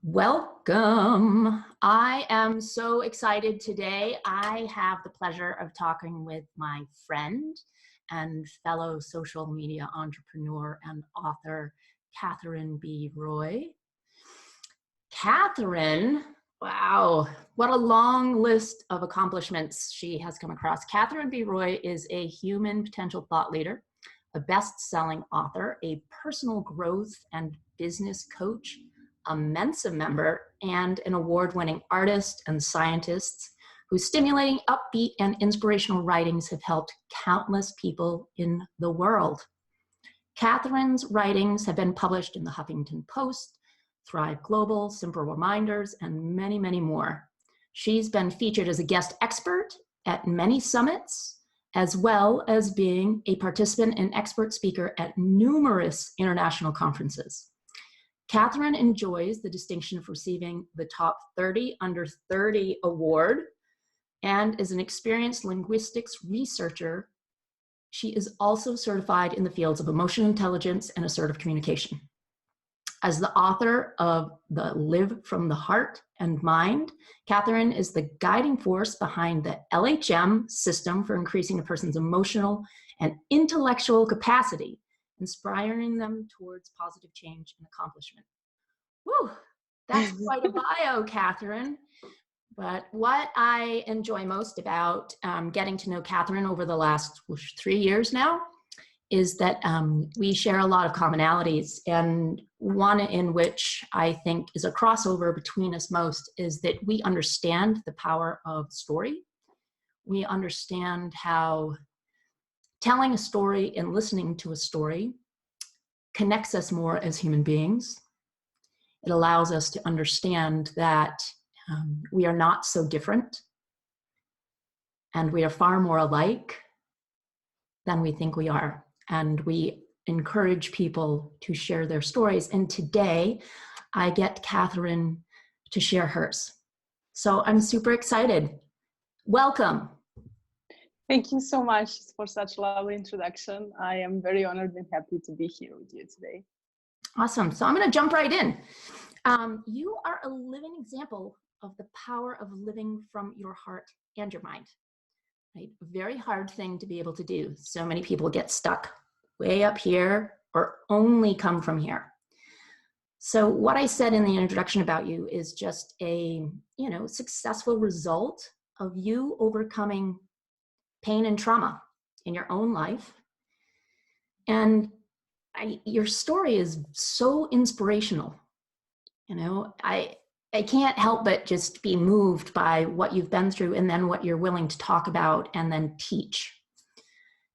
Welcome. I am so excited today. I have the pleasure of talking with my friend and fellow social media entrepreneur and author, Catherine B. Roy. Catherine, wow, what a long list of accomplishments she has come across. Catherine B. Roy is a human potential thought leader, a best-selling author, a personal growth and business coach, a Mensa member, and an award-winning artist and scientist whose stimulating, upbeat, and inspirational writings have helped countless people in the world. Catherine's writings have been published in the Huffington Post, Thrive Global, Simple Reminders, and many, many more. She's been featured as a guest expert at many summits, as well as being a participant and expert speaker at numerous international conferences. Catherine enjoys the distinction of receiving the Top 30 Under 30 award and is an experienced linguistics researcher. She is also certified in the fields of emotional intelligence and assertive communication. As the author of the Live from the Heart and Mind, Catherine is the guiding force behind the LHM system for increasing a person's emotional and intellectual capacity, inspiring them towards positive change and accomplishment. Whew, that's quite a bio, Catherine. But what I enjoy most about getting to know Catherine over the last 3 years now is that we share a lot of commonalities, and one in which I think is a crossover between us most is that we understand the power of story. We understand how telling a story and listening to a story connects us more as human beings. It allows us to understand that we are not so different, and we are far more alike than we think we are. And we encourage people to share their stories. And today, I get Catherine to share hers. So I'm super excited. Welcome. Thank you so much for such a lovely introduction. I am very honored and happy to be here with you today. Awesome. So I'm going to jump right in. You are a living example of the power of living from your heart and your mind. Right? A very hard thing to be able to do. So many people get stuck way up here or only come from here. So what I said in the introduction about you is just a, successful result of you overcoming pain and trauma in your own life. And your story is so inspirational. I can't help but just be moved by what you've been through and then what you're willing to talk about and then teach.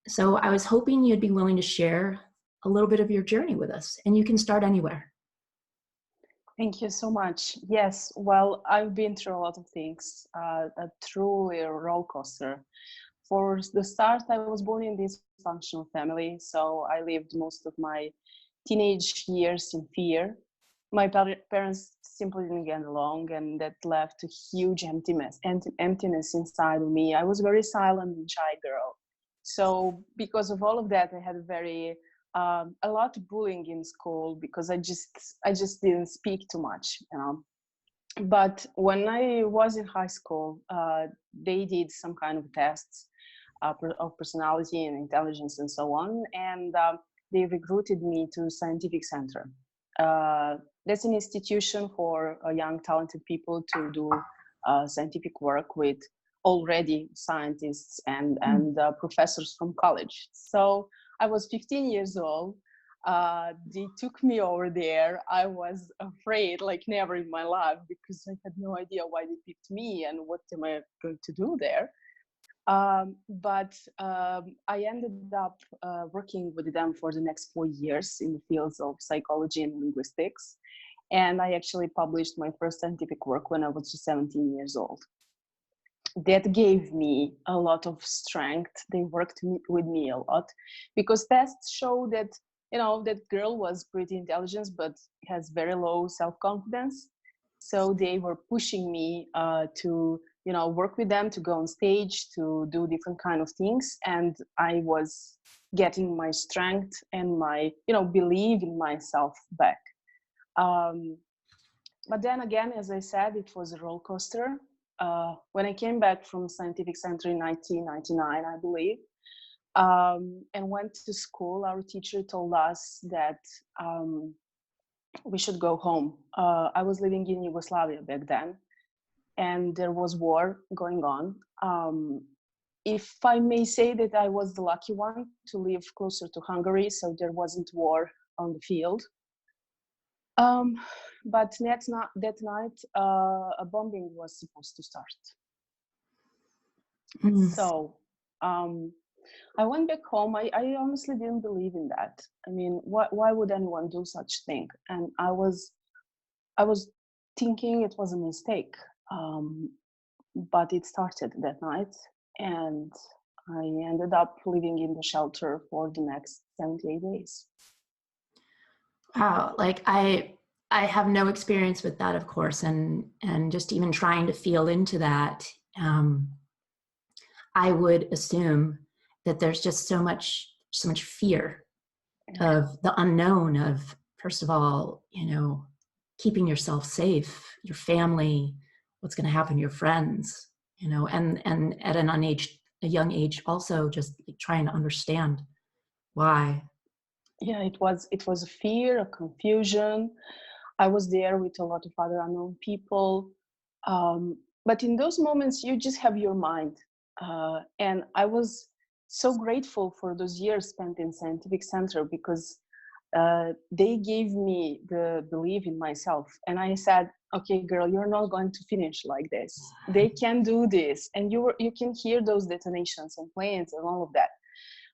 So I was hoping you'd be willing to share a little bit of your journey with us, and you can start anywhere. Thank you so much. Yes, well, I've been through a lot of things, truly a roller coaster. For the start, I was born in this dysfunctional family, so I lived most of my teenage years in fear. My parents simply didn't get along, and that left a huge emptiness inside of me. I was a very silent and shy girl. So because of all of that, I had a lot of bullying in school because I just didn't speak too much, But when I was in high school, they did some kind of tests of personality and intelligence and so on, and they recruited me to Scientific Center. That's an institution for young talented people to do scientific work with already scientists and professors from college. So I was 15 years old. They took me over there. I was afraid like never in my life because I had no idea why they picked me and what am I going to do there. But I ended up working with them for the next 4 years in the fields of psychology and linguistics. And I actually published my first scientific work when I was just 17 years old. That gave me a lot of strength. They worked with me a lot because tests show that, that girl was pretty intelligent, but has very low self-confidence. So they were pushing me to work with them, to go on stage, to do different kind of things. And I was getting my strength and my, belief in myself back. But then again, as I said, it was a roller coaster. When I came back from Scientific Center in 1999, I believe, and went to school, our teacher told us that we should go home. I was living in Yugoslavia back then, and there was war going on. If I may say that I was the lucky one to live closer to Hungary, so there wasn't war on the field. But that night, a bombing was supposed to start. Mm. So I went back home. I honestly didn't believe in that. I mean, why would anyone do such thing? And I was thinking it was a mistake. But it started that night, and I ended up living in the shelter for the next 78 days. Wow, like I have no experience with that, of course, and just even trying to feel into that, I would assume that there's just so much fear of the unknown, of, first of all, keeping yourself safe, your family, what's going to happen to your friends, and at a young age also just trying to understand why. Yeah, it was a fear, a confusion. I was there with a lot of other unknown people, but in those moments you just have your mind, and I was so grateful for those years spent in Scientific Center, because they gave me the belief in myself, and I said, okay girl, you're not going to finish like this. They can do this. And you can hear those detonations and planes and all of that,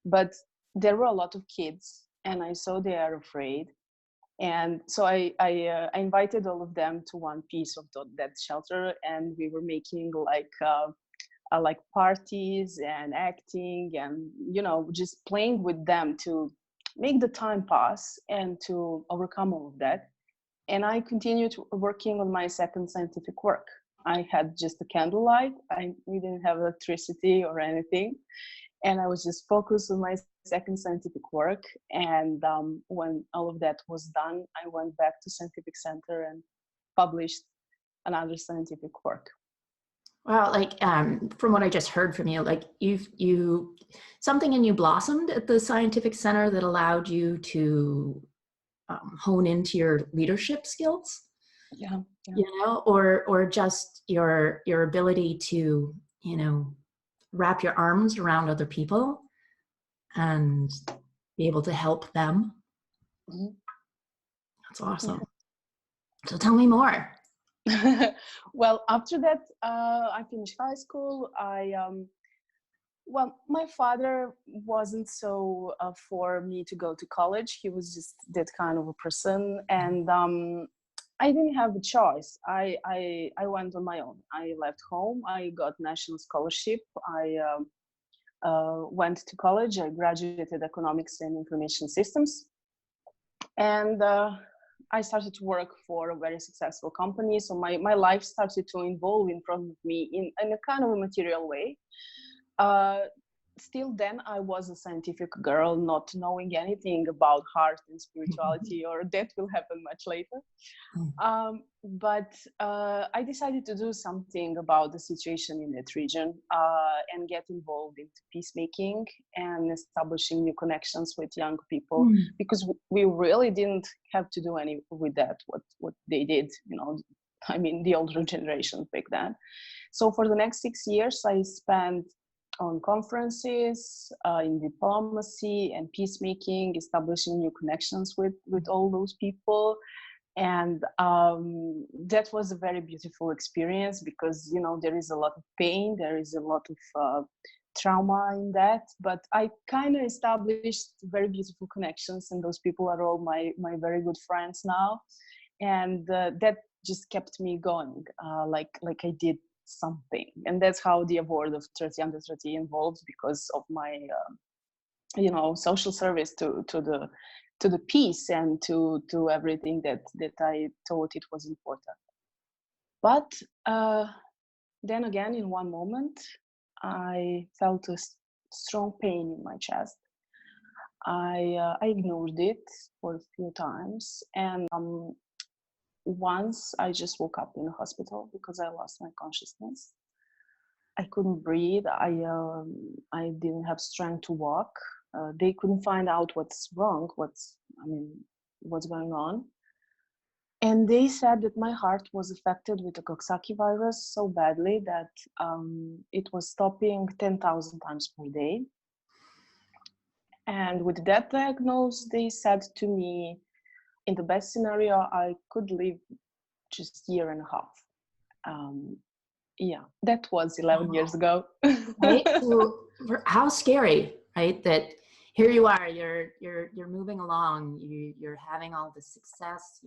but there were a lot of kids, and I saw they are afraid. And so I invited all of them to one piece of that shelter, and we were making like parties and acting, and just playing with them to make the time pass and to overcome all of that. And I continued working on my second scientific work. I had just a candlelight. We didn't have electricity or anything, and I was just focused on my second scientific work. And when all of that was done, I went back to Scientific Center and published another scientific work. Well, like from what I just heard from you, like you something in you blossomed at the Scientific Center that allowed you to hone into your leadership skills. Yeah. Or just your ability to wrap your arms around other people and be able to help them. Mm-hmm. That's awesome. Yeah. So tell me more. Well, after that, I finished high school. Well, my father wasn't so for me to go to college. He was just that kind of a person, and I didn't have a choice. I went on my own. I left home. I got national scholarship. I went to college. I graduated economics and information systems, and I started to work for a very successful company. So my life started to evolve in front of me in a kind of a material way. Still then I was a scientific girl, not knowing anything about heart and spirituality, or that will happen much later. But I decided to do something about the situation in that region, and get involved into peacemaking and establishing new connections with young people, because we really didn't have to do any with that, what they did, I mean, the older generation back then. So for the next 6 years, I spent on conferences, in diplomacy and peacemaking, establishing new connections with all those people. And that was a very beautiful experience, because there is a lot of pain, there is a lot of trauma in that, but I kind of established very beautiful connections, and those people are all my very good friends now. And that just kept me going, like I did something. And that's how the award of 30 under 30 involved, because of my social service to the peace and to everything that I thought it was important. But then again, in one moment, I felt a strong pain in my chest. I ignored it for a few times, and once I just woke up in the hospital because I lost my consciousness. I couldn't breathe. I didn't have strength to walk. They couldn't find out what's wrong, what's going on. And they said that my heart was affected with the Coxsackie virus so badly that it was stopping 10,000 times per day. And with that diagnosis, they said to me, in the best scenario, I could live just a year and a half. Yeah, that was 11 years ago. Right? So how scary, right? That here you are, you're moving along, you're having all the success,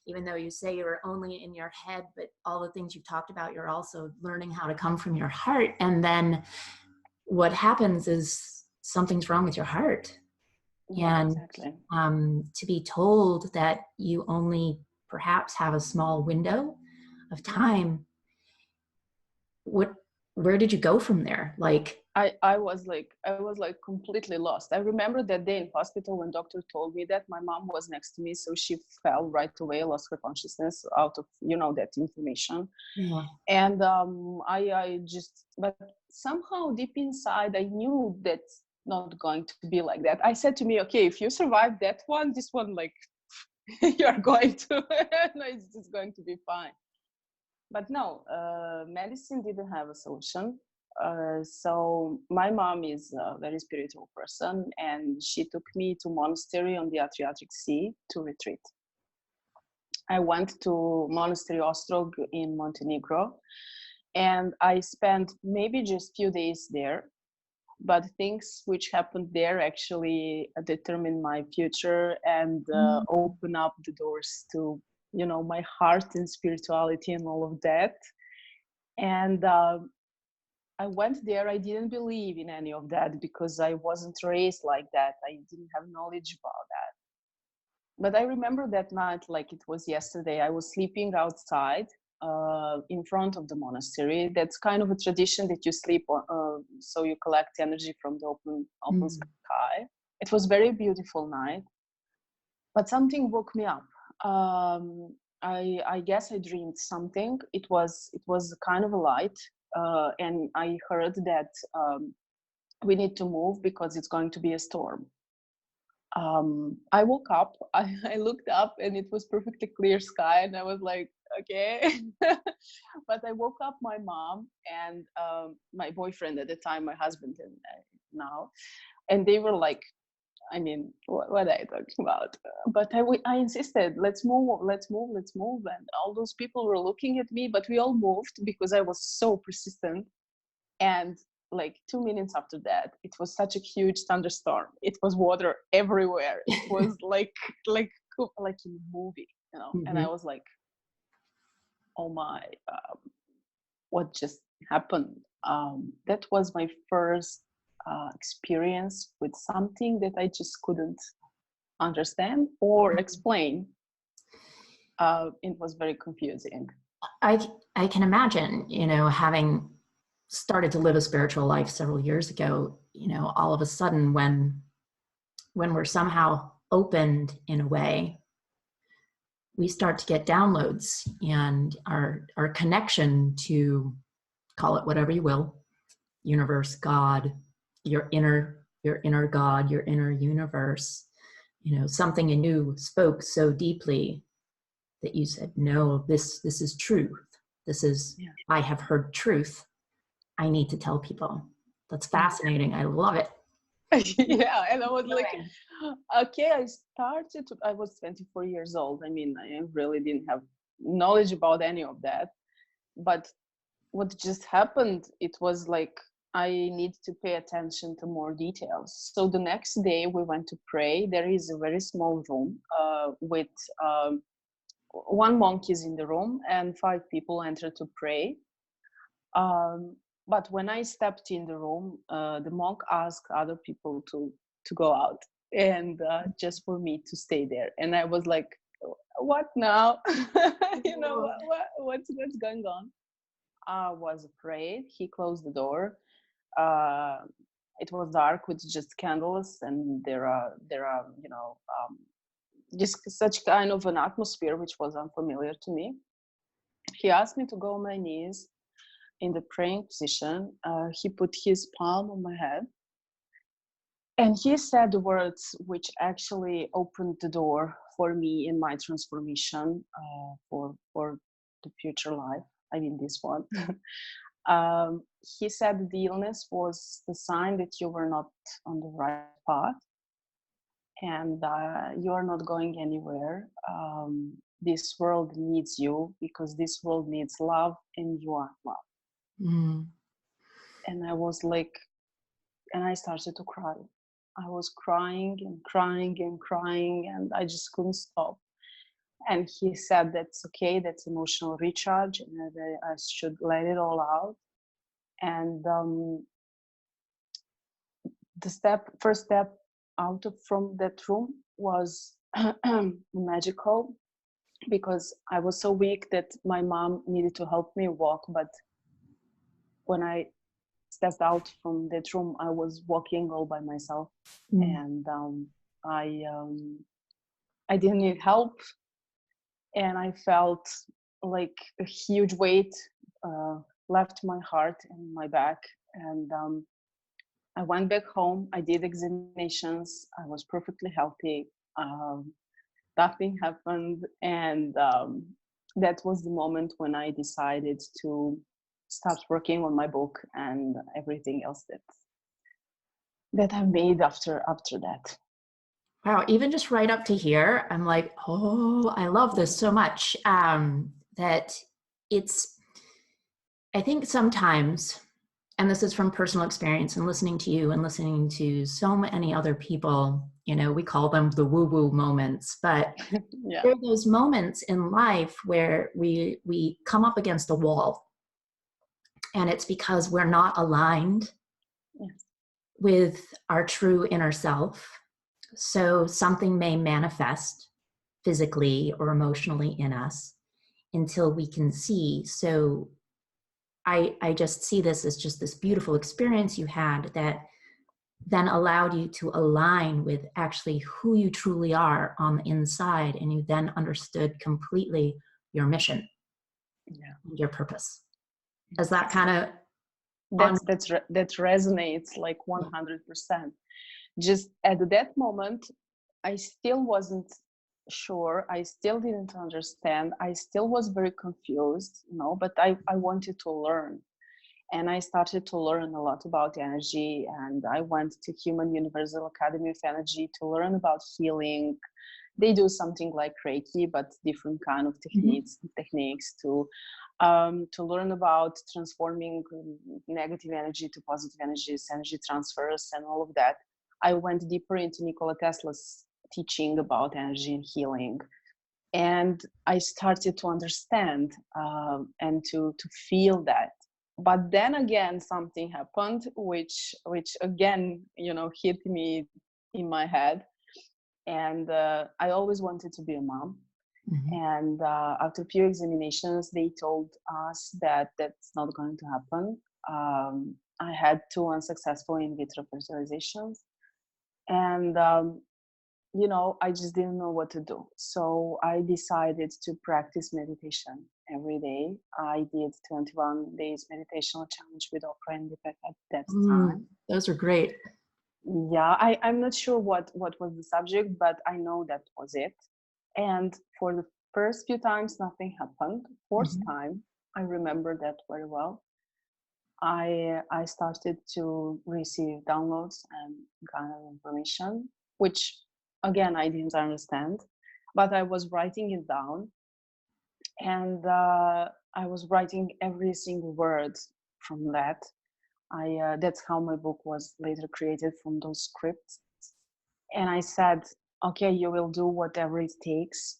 even though you say you're only in your head, but all the things you talked about, you're also learning how to come from your heart. And then what happens is something's wrong with your heart. Yeah, And exactly. to be told that you only perhaps have a small window of time, where did you go from there? Like, I was like completely lost. I remember that day in hospital when doctor told me that. My mom was next to me, so she fell right away, lost her consciousness out of that information. yeah. And I just, but somehow deep inside I knew that's not going to be like that. I said to me, okay, if you survive that one, this one, like you're going to no, it's just going to be fine. But no, medicine didn't have a solution. So my mom is a very spiritual person, and she took me to monastery on the Adriatic Sea to retreat. I went to Monastery Ostrog in Montenegro, and I spent maybe just few days there. But things which happened there actually determined my future and open up the doors to my heart and spirituality and all of that. And I went there. I didn't believe in any of that because I wasn't raised like that. I didn't have knowledge about that. But I remember that night like it was yesterday. I was sleeping outside in front of the monastery. That's kind of a tradition that you sleep on, so you collect energy from the open sky. It was very beautiful night, but something woke me up. I guess I dreamed something. It was kind of a light, and I heard that we need to move because it's going to be a storm. I woke up, I looked up, and it was perfectly clear sky, and I was like, okay. But I woke up my mom and my boyfriend at the time, my husband, and now, and they were like, I mean, what are you talking about? But I insisted, let's move, let's move, let's move. And all those people were looking at me, but we all moved because I was so persistent. And like 2 minutes after that, it was such a huge thunderstorm. It was water everywhere. It was like in a movie, And I was like, oh my, what just happened? That was my first experience with something that I just couldn't understand or explain. It was very confusing. I can imagine, having started to live a spiritual life several years ago, all of a sudden when we're somehow opened in a way, we start to get downloads, and our connection to, call it whatever you will, universe, God, your inner God, your inner universe, something in you spoke so deeply that you said, no, this is truth. This is, I have heard truth. I need to tell people. That's fascinating. I love it. Yeah, and I was like, okay, I was 24 years old. I mean, I really didn't have knowledge about any of that. But what just happened, it was like, I need to pay attention to more details. So the next day we went to pray. There is a very small room with one monk is in the room and 5 people enter to pray. But when I stepped in the room, the monk asked other people to go out and just for me to stay there. And I was like, what now? What's going on? I was afraid. He closed the door. It was dark with just candles, and there are just such kind of an atmosphere which was unfamiliar to me. He asked me to go on my knees in the praying position. He put his palm on my head, and he said the words which actually opened the door for me in my transformation, for the future life. I mean, this one. He said the illness was the sign that you were not on the right path, and you are not going anywhere. This world needs you because this world needs love, and you are love. Mm. And I was like, and I started to cry. I was crying and crying and crying, and I just couldn't stop. And he said, that's okay, that's emotional recharge, and that I should let it all out. And the first step out from that room was magical, because I was so weak that my mom needed to help me walk. But when I stepped out from that room, I was walking all by myself. And I didn't need help, and I felt like a huge weight left my heart and my back. And I went back home. I did examinations. I was perfectly healthy. Nothing happened, and that was the moment when I decided to start working on my book and everything else that I made after that. Wow, even just right up to here, I'm like, oh, I love this so much. That it's, I think sometimes, and this is from personal experience and listening to you and listening to so many other people, you know, we call them the woo-woo moments, but Yeah. there are those moments in life where we come up against a wall, and it's because we're not aligned Yes. with our true inner self. So something may manifest physically or emotionally in us until we can see. So I just see this as just this beautiful experience you had that then allowed you to align with actually who you truly are on the inside. And you then understood completely your mission, your purpose. Is that kind of that resonates like 100%. Just at that moment, I still wasn't sure. I still didn't understand. I still was very confused, but I wanted to learn. And I started to learn a lot about energy. And I went to Human Universal Academy of Energy to learn about healing. They do something like Reiki, but different kind of techniques to learn about transforming negative energy to positive energies, energy transfers, and all of that. I went deeper into Nikola Tesla's teaching about energy and healing. And I started to understand and to feel that. But then again, something happened, which again, hit me in my head. And I always wanted to be a mom. And after a few examinations, they told us that that's not going to happen. I had 2 unsuccessful in vitro fertilizations. And, I just didn't know what to do. So I decided to practice meditation every day. I did 21 days meditation challenge with Oprah and Deepak at that time. Those are great. Yeah, I'm not sure what was the subject, but I know that was it. And for the first few times, nothing happened. Fourth time, I remember that very well. I started to receive downloads and kind of information, which again I didn't understand, but I was writing it down, and I was writing every single word from that. That's how my book was later created, from those scripts. And I said, okay, you will do whatever it takes.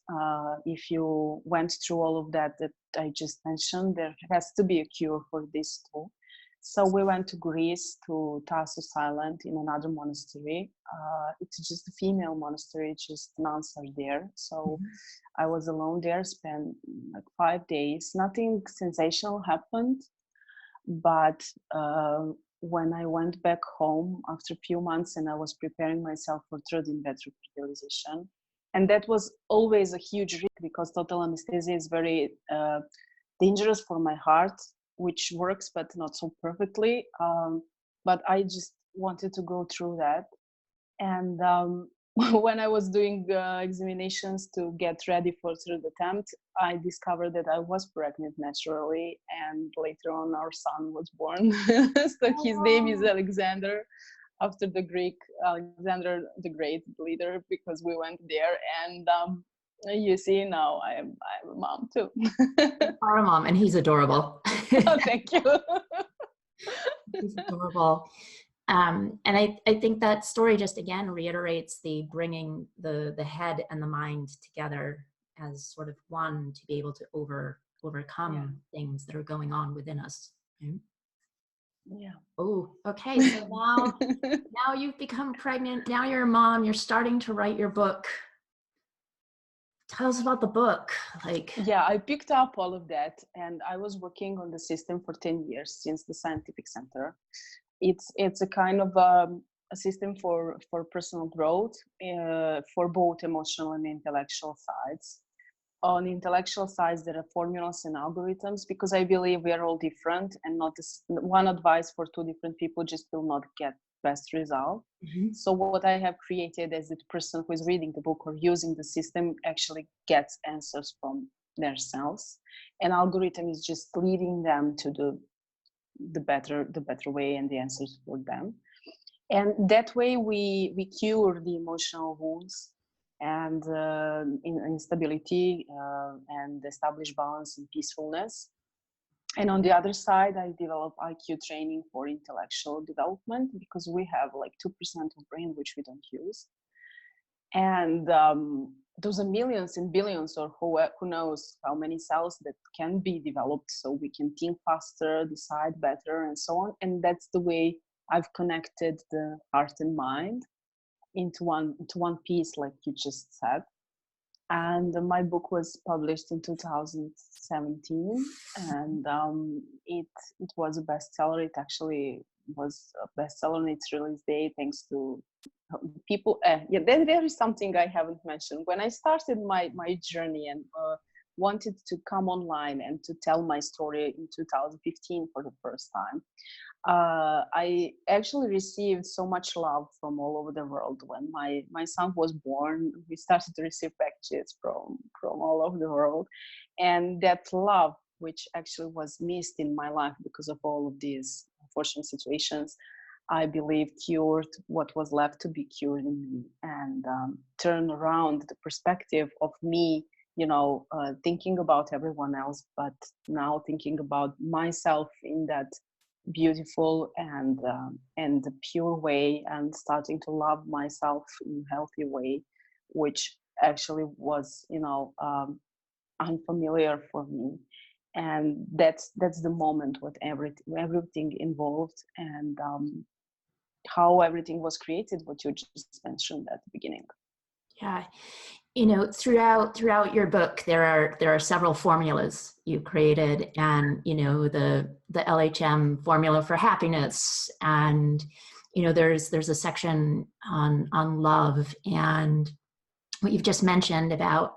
If you went through all of that I just mentioned, there has to be a cure for this too. So we went to Greece, to Tarsus Island, in another monastery. It's just a female monastery, just nuns are there. So I was alone there, spent like 5 days. Nothing sensational happened, but when I went back home after a few months and I was preparing myself for third in vitro fertilization, And that was always a huge risk because total anesthesia is very dangerous for my heart, which works but not so perfectly. But I just wanted to go through that. And when I was doing examinations to get ready for third attempt, I discovered that I was pregnant naturally, and later on our son was born. So his name is Oh, Alexander, after the Greek Alexander the Great leader, because we went there. And you see, now I'm a mom too. you are a mom, and he's adorable. Thank you. He's adorable. And I think that story just again reiterates the bringing the head and the mind together as sort of one to be able to overcome things that are going on within us. Right? Yeah. Oh, okay. So now you've become pregnant. Now you're a mom. You're starting to write your book. Tell us about the book. Like, Yeah, I picked up all of that, and I was working on the system for 10 years since the scientific center. It's a kind of a system for personal growth, for both emotional and intellectual sides. On intellectual sides, there are formulas and algorithms, because I believe we are all different, and not one advice for two different people just will not get best result. mhm. So what I have created is that the person who is reading the book or using the system actually gets answers from themselves, and algorithm is just leading them to the better way and the answers for them. And that way we cure the emotional wounds and instability, and establish balance and peacefulness. And on the other side, I develop IQ training for intellectual development, because we have like 2% of brain which we don't use. And those are millions and billions, or who knows how many cells that can be developed, so we can think faster, decide better, and so on. And that's the way I've connected the heart and mind into one piece, like you just said. And my book was published in 2017, and it was a bestseller. It actually was a bestseller on its release day, thanks to people. Yeah, then there is something I haven't mentioned. When I started my journey and wanted to come online and to tell my story in 2015 for the first time, I actually received so much love from all over the world. When my son was born, we started to receive packages from all over the world, and that love, which actually was missed in my life because of all of these unfortunate situations, I believe cured what was left to be cured in me, and turn around the perspective of me, thinking about everyone else, but now thinking about myself in that beautiful and pure way, and starting to love myself in a healthy way, which actually was unfamiliar for me. And that's the moment with everything involved, and how everything was created, what you just mentioned at the beginning. Yeah. Throughout your book, there are several formulas you created, and the LHM formula for happiness, and there's a section on love, and what you've just mentioned about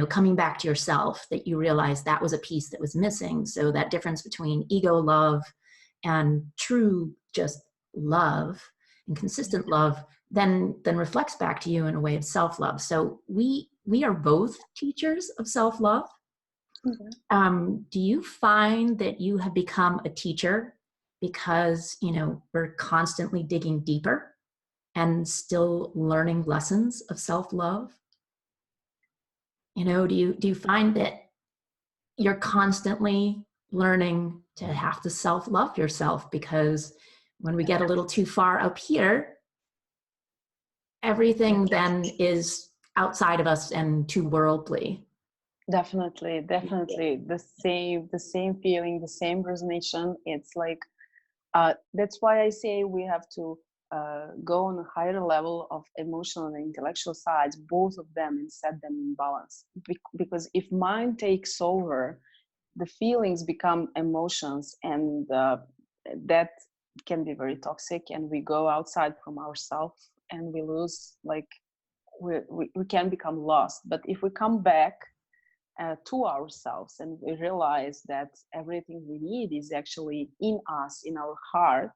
coming back to yourself, that you realized that was a piece that was missing. So that difference between ego love and true just love and consistent love then reflects back to you in a way of self-love. So we are both teachers of self-love. Do you find that you have become a teacher because we're constantly digging deeper and still learning lessons of self-love? Do you find that you're constantly learning to have to self-love yourself, because when we get a little too far up here, everything then is outside of us and too worldly? Definitely the same feeling, the same resonation. It's like that's why I say we have to go on a higher level of emotional and intellectual sides, both of them, and set them in balance. Because if mind takes over, the feelings become emotions, and that can be very toxic, and we go outside from ourselves, and we lose like we can become lost. But if we come back to ourselves and we realize that everything we need is actually in us, in our heart,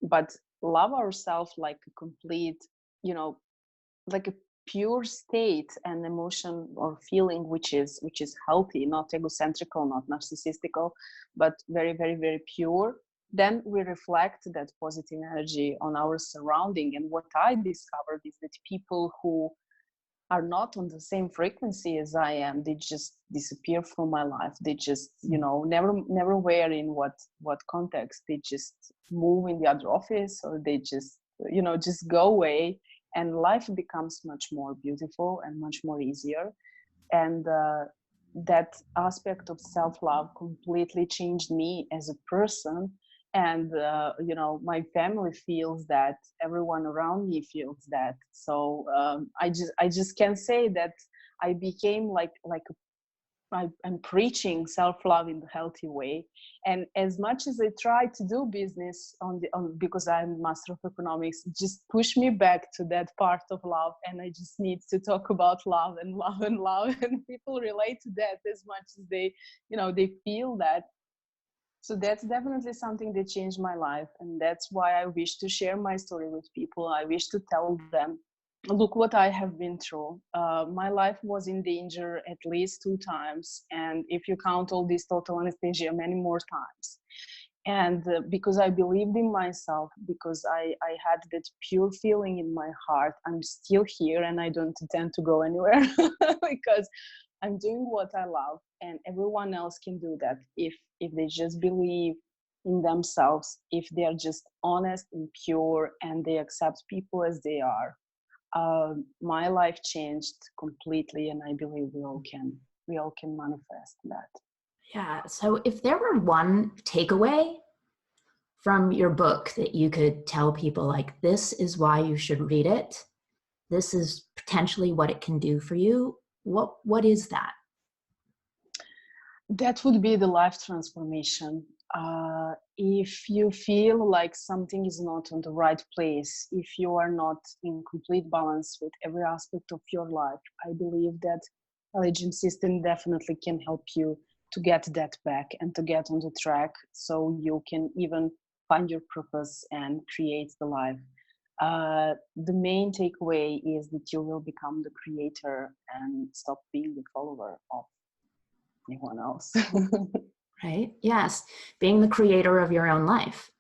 but love ourselves like a complete, you know, like a pure state and emotion or feeling which is healthy, not egocentrical, not narcissistical, but very, very, very pure, then we reflect that positive energy on our surrounding. And what I discovered is that people who are not on the same frequency as I am, they just disappear from my life. They just, you know, never were in what context. They just move in the other office, or they just, you know, just go away, and life becomes much more beautiful and much more easier. And that aspect of self-love completely changed me as a person. And you know, my family feels that, everyone around me feels that. So I just can say that I became like I'm preaching self-love in the healthy way. And as much as I try to do business because I'm master of economics, just push me back to that part of love. And I just need to talk about love and love and love. And people relate to that as much as they, you know, they feel that. So that's definitely something that changed my life. And that's why I wish to share my story with people. I wish to tell them, look what I have been through. My life was in danger at least 2 times. And if you count all this total anesthesia, many more times. And because I believed in myself, because I had that pure feeling in my heart, I'm still here and I don't intend to go anywhere because I'm doing what I love, and everyone else can do that if they just believe in themselves, if they are just honest and pure, and they accept people as they are. My life changed completely, and I believe we all can manifest that. Yeah. So if there were one takeaway from your book that you could tell people, like, this is why you should read it, this is potentially what it can do for you, what is that? That would be the life transformation. If you feel like something is not on the right place, if you are not in complete balance with every aspect of your life, I believe that LHM system definitely can help you to get that back and to get on the track, so you can even find your purpose and create the life. The main takeaway is that you will become the creator and stop being the follower of anyone else. Right? Yes. Being the creator of your own life.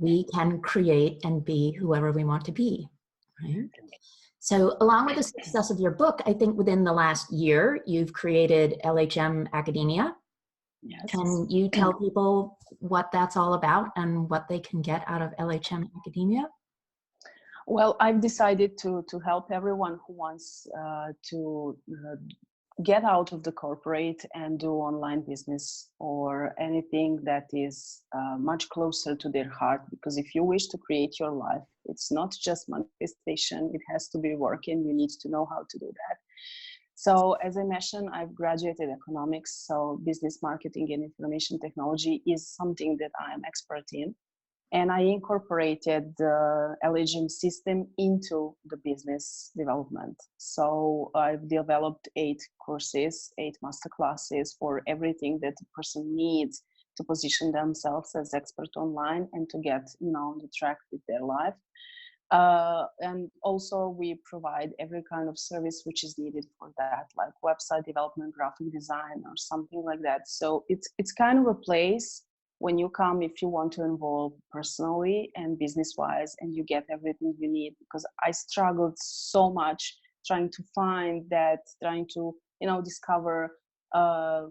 We can create and be whoever we want to be. Right? So along with the success of your book, I think within the last year, you've created LHM Academia. Yes. Can you tell people what that's all about and what they can get out of LHM Academia? Well, I've decided to help everyone who wants to get out of the corporate and do online business, or anything that is much closer to their heart. Because if you wish to create your life, it's not just manifestation, it has to be work, and you need to know how to do that. So as I mentioned, I've graduated economics, so business marketing and information technology is something that I am expert in. And I incorporated the LHM system into the business development. So I've developed 8 courses, 8 masterclasses for everything that a person needs to position themselves as expert online and to get, you know, on the track with their life. And also we provide every kind of service which is needed for that, like website development, graphic design, or something like that. So it's kind of a place when you come, if you want to involve personally and business-wise, and you get everything you need. Because I struggled so much trying to find that, trying to, you know, discover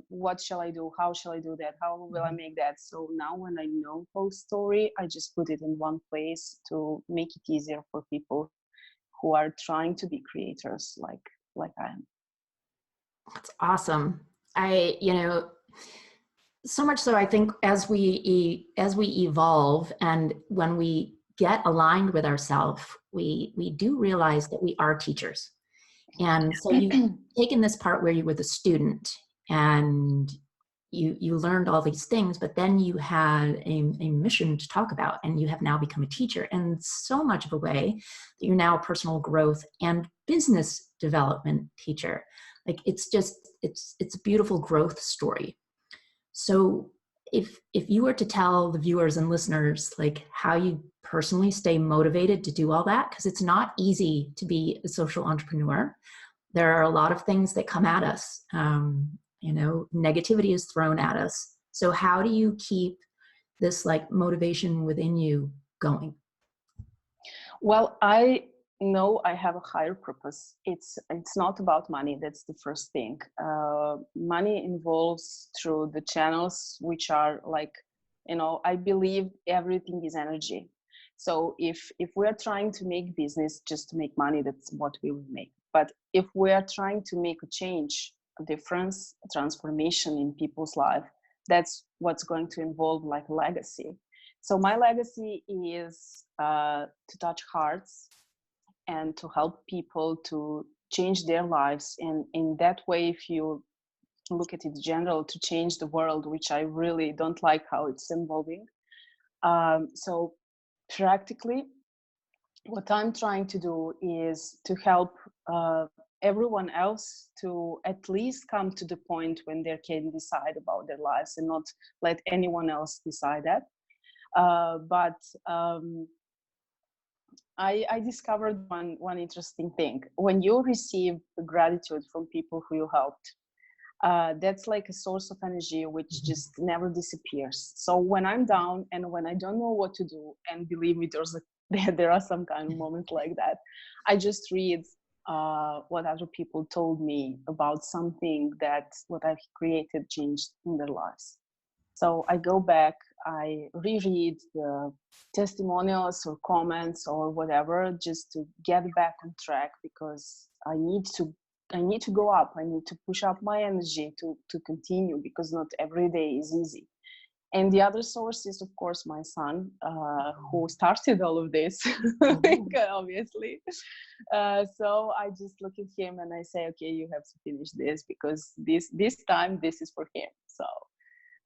what shall I do, how shall I do that, how will I make that. So now when I know whole story, I just put it in one place to make it easier for people who are trying to be creators like I am. That's awesome. So much so, I think as we evolve, and when we get aligned with ourselves, we do realize that we are teachers. And so you've taken this part where you were the student and you learned all these things, but then you had a mission to talk about, and you have now become a teacher in so much of a way that you're now personal growth and business development teacher. Like, it's a beautiful growth story. So if you were to tell the viewers and listeners, like, how you personally stay motivated to do all that, because it's not easy to be a social entrepreneur. There are a lot of things that come at us. Negativity is thrown at us. So how do you keep this like motivation within you going? Well, I know I have a higher purpose. It's not about money. That's the first thing. Money involves through the channels, which are like, I believe everything is energy. So if we are trying to make business just to make money, that's what we will make. But if we are trying to make a change, a difference, a transformation in people's life, that's what's going to involve like legacy. So my legacy is to touch hearts and to help people to change their lives. And in that way, if you look at it general, to change the world, which I really don't like how it's evolving. So practically, what I'm trying to do is to help everyone else to at least come to the point when they can decide about their lives and not let anyone else decide that. But I discovered one interesting thing. When you receive gratitude from people who you helped, that's like a source of energy which just never disappears. So when I'm down and when I don't know what to do, and believe me, there are some kind of moments like that, I just read what other people told me about something that what I've created changed in their lives. So I go back, I reread the testimonials or comments or whatever, just to get back on track, because I need to go up. I need to push up my energy to continue, because not every day is easy. And the other source is, of course, my son, who started all of this, obviously. So I just look at him and I say, okay, you have to finish this, because this time, this is for him. So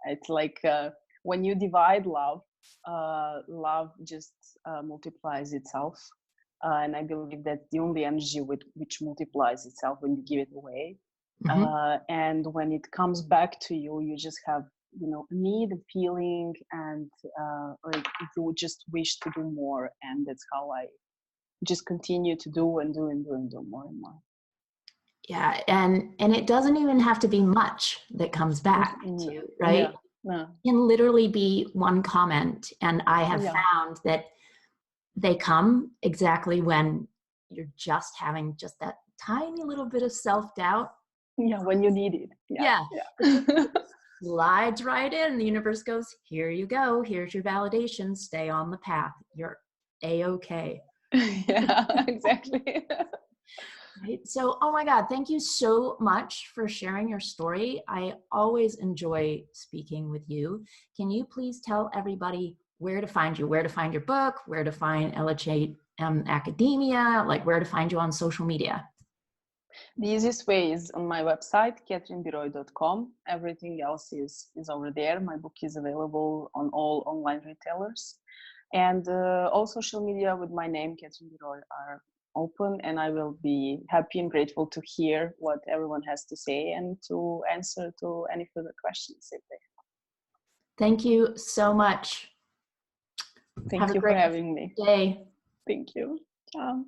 it's like when you divide love, love just multiplies itself. And I believe that the only energy which multiplies itself when you give it away. And when it comes back to you, you just have, a need, a feeling, and like you just wish to do more. And that's how I just continue to do and do and do and do more and more. Yeah, and it doesn't even have to be much that comes back to you, right? Yeah. No. It can literally be one comment, and I have found that they come exactly when you're just having just that tiny little bit of self-doubt. Yeah, when you need it. Yeah. It slides right in. The universe goes, here you go. Here's your validation. Stay on the path. You're A-okay. Yeah, exactly. Right. So, oh my God, thank you so much for sharing your story. I always enjoy speaking with you. Can you please tell everybody where to find you, where to find your book, where to find LHA Academia, like where to find you on social media? The easiest way is on my website, katherinebiroy.com. Everything else is over there. My book is available on all online retailers. And all social media with my name, Catherine Biroy, are open, and I will be happy and grateful to hear what everyone has to say and to answer to any further questions if they have. Thank you so much. Thank you for having me. Day. Thank you. Ciao.